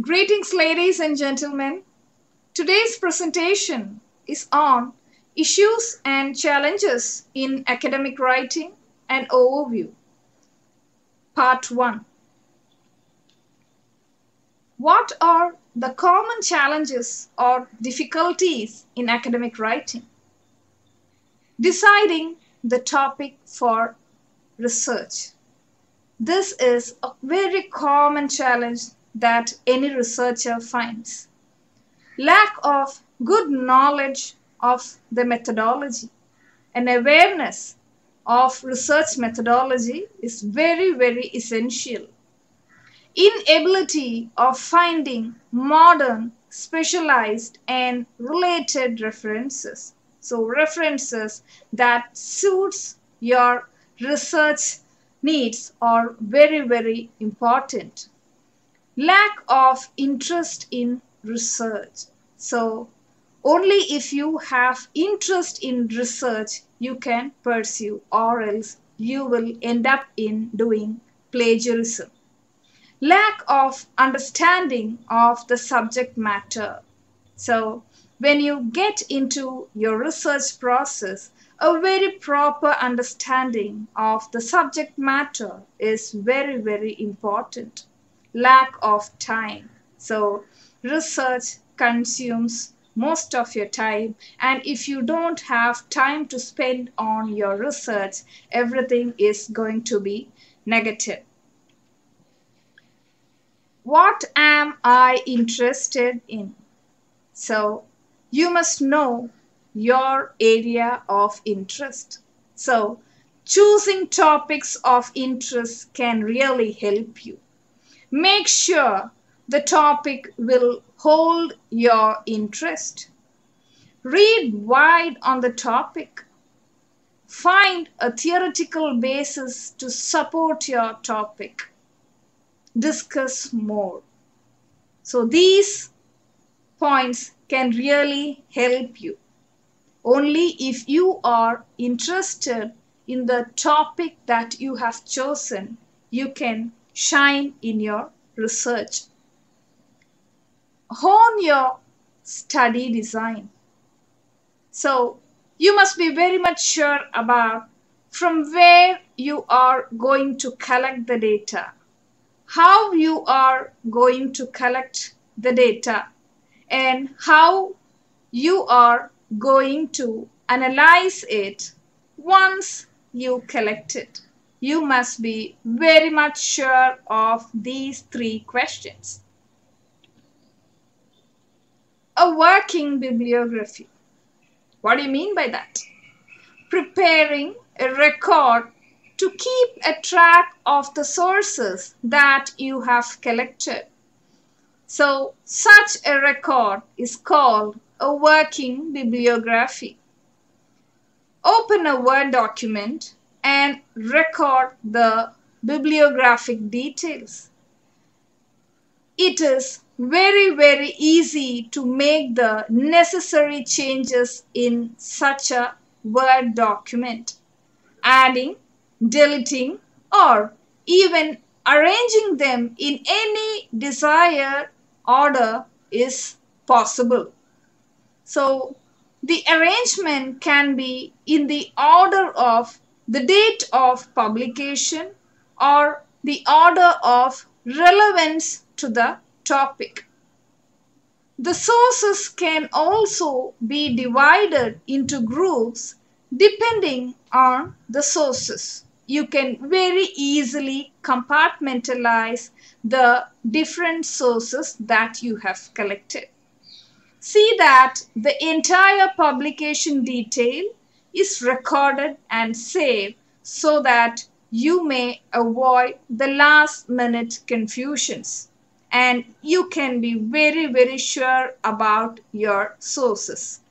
Greetings, ladies and gentlemen. Today's presentation is on issues and challenges in academic writing and overview. Part 1. What are the common challenges or difficulties in academic writing? Deciding the topic for research. This is a very common challenge that any researcher finds. Lack of good knowledge of the methodology and awareness of research methodology is very essential. Inability of finding modern, specialized and related references. So references that suits your research needs are very important. Lack of interest in research. So only if you have interest in research you can pursue, or else you will end up in doing plagiarism. Lack of understanding of the subject matter. So when you get into your research process, a very proper understanding of the subject matter is very important. Lack of time. So research consumes most of your time, and if you don't have time to spend on your research, everything is going to be negative. What am I interested in? So you must know your area of interest. So choosing topics of interest can really help you. Make sure the topic will hold your interest. Read wide on the topic. Find a theoretical basis to support your topic. Discuss more. So these points can really help you. Only if you are interested in the topic that you have chosen, you can shine in your research. Hone your study design. So you must be very much sure about from where you are going to collect the data, how you are going to collect the data, and how you are going to analyze it once you collect it. You must be very much sure of these 3 questions. A working bibliography. What do you mean by that? Preparing a record to keep a track of the sources that you have collected. So such a record is called a working bibliography. Open a Word document and record the bibliographic details. It is very easy to make the necessary changes in such a Word document. Adding, deleting, or even arranging them in any desired order is possible. So the arrangement can be in the order of the date of publication or the order of relevance to the topic. The sources can also be divided into groups depending on the sources. You can very easily compartmentalize the different sources that you have collected. See that the entire publication detail is recorded and saved so that you may avoid the last minute confusions, and you can be very sure about your sources.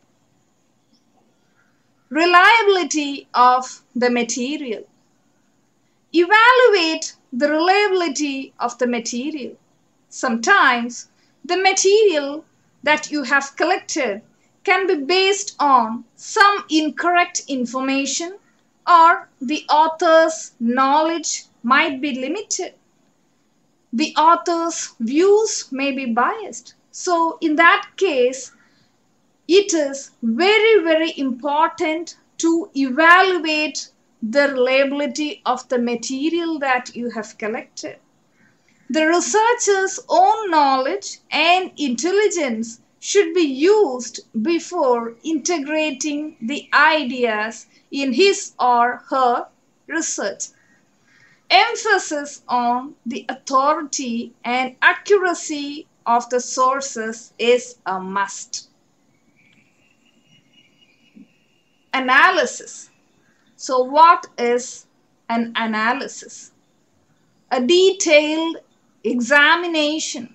Reliability of the material. Evaluate the reliability of the material. Sometimes the material that you have collected can be based on some incorrect information, or the author's knowledge might be limited. the author's views may be biased. So in that case, it is very, very important to evaluate the reliability of the material that you have collected. The researcher's own knowledge and intelligence should be used before integrating the ideas in his or her research. Emphasis on the authority and accuracy of the sources is a must. Analysis. So what is an analysis? A detailed examination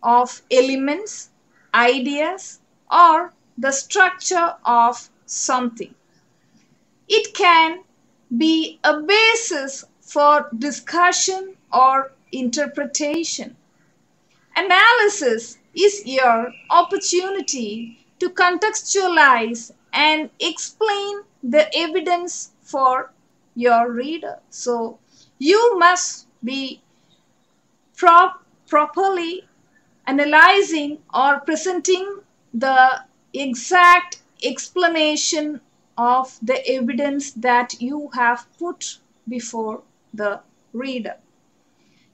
of elements, ideas, or the structure of something. It can be a basis for discussion or interpretation. Analysis is your opportunity to contextualize and explain the evidence for your reader. So you must be properly analyzing or presenting the exact explanation of the evidence that you have put before the reader.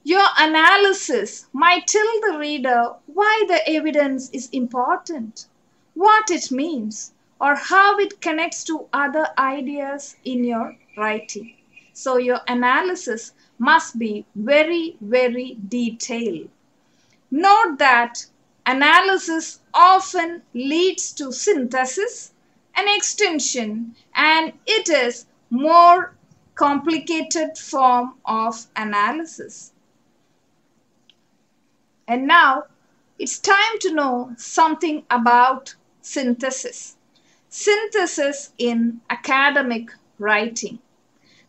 Your analysis might tell the reader why the evidence is important, what it means, or how it connects to other ideas in your writing. So your analysis must be very, very detailed. Note that analysis often leads to synthesis and extension, and it is more complicated form of analysis. And now it's time to know something about synthesis. Synthesis in academic writing.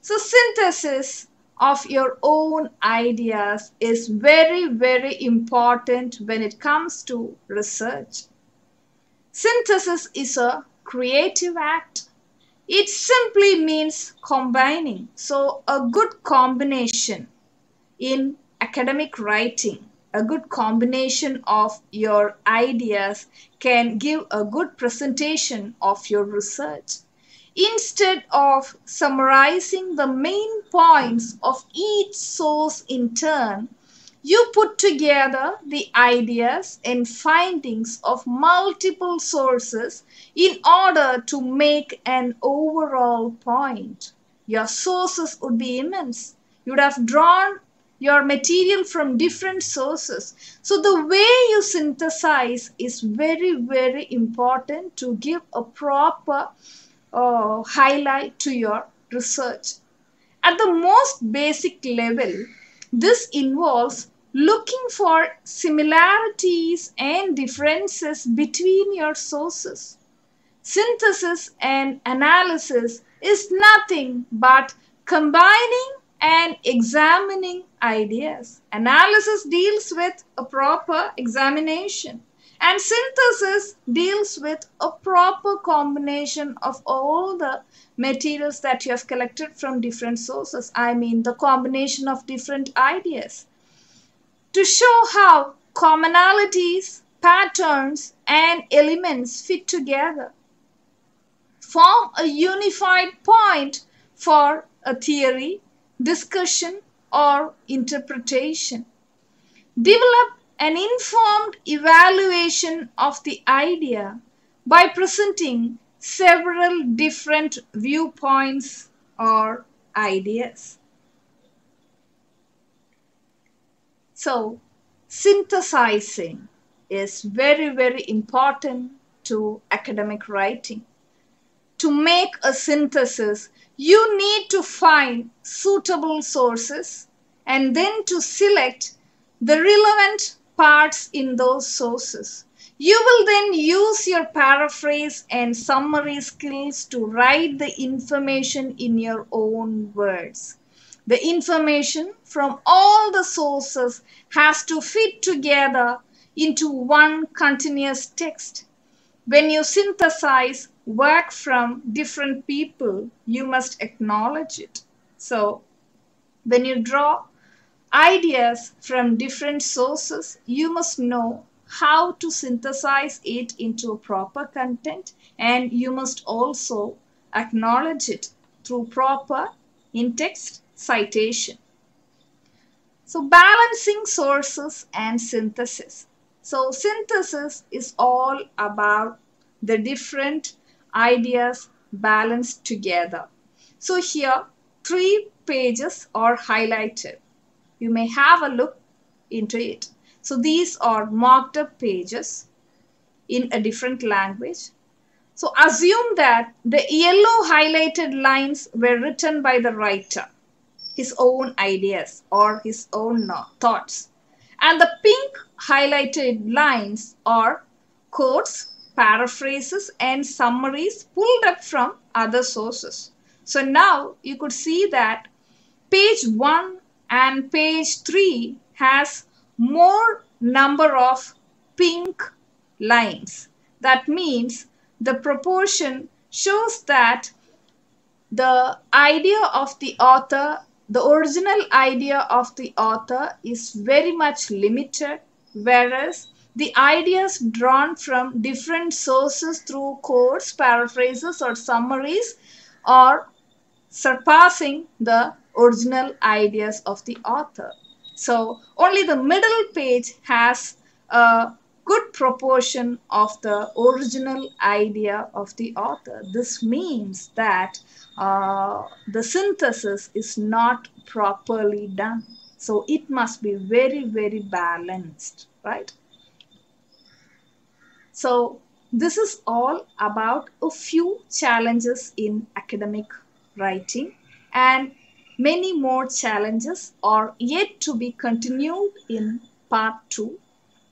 So synthesis of your own ideas is very, very important when it comes to research. Synthesis is a creative act. It simply means combining. So a good combination in academic writing, a good combination of your ideas can give a good presentation of your research. Instead of summarizing the main points of each source in turn, you put together the ideas and findings of multiple sources in order to make an overall point. Your sources would be immense. You would have drawn your material from different sources. So the way you synthesize is very, very important to give a proper highlight to your research. At the most basic level, this involves looking for similarities and differences between your sources. Synthesis and analysis is nothing but combining and examining ideas. Analysis deals with a proper examination, and synthesis deals with a proper combination of all the materials that you have collected from different sources. I mean the combination of different ideas to show how commonalities, patterns, and elements fit together, form a unified point for a theory, discussion, or interpretation. Develop an informed evaluation of the idea by presenting several different viewpoints or ideas. So, synthesizing is very, very important to academic writing. To make a synthesis, you need to find suitable sources and then to select the relevant parts in those sources. You will then use your paraphrase and summary skills to write the information in your own words. The information from all the sources has to fit together into one continuous text. When you synthesize work from different people, you must acknowledge it. So, when you draw ideas from different sources, you must know how to synthesize it into a proper content, and you must also acknowledge it through proper in-text citation. So balancing sources and synthesis. So synthesis is all about the different ideas balanced together. So here 3 pages are highlighted. You may have a look into it. So these are marked up pages in a different language. So assume that the yellow highlighted lines were written by the writer, his own ideas or his own thoughts. And the pink highlighted lines are quotes, paraphrases, and summaries pulled up from other sources. So now you could see that page 1 and page 3 has more number of pink lines. That means the proportion shows that the idea of the author, the original idea of the author is very much limited, whereas the ideas drawn from different sources through quotes, paraphrases, or summaries are surpassing the original ideas of the author. So only the middle page has a good proportion of the original idea of the author. This means that the synthesis is not properly done. So it must be very, very balanced, right? So this is all about a few challenges in academic writing, and many more challenges are yet to be continued in part 2,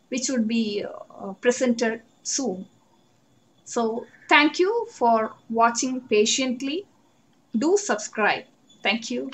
which would be presented soon. So thank you for watching patiently. Do subscribe. Thank you.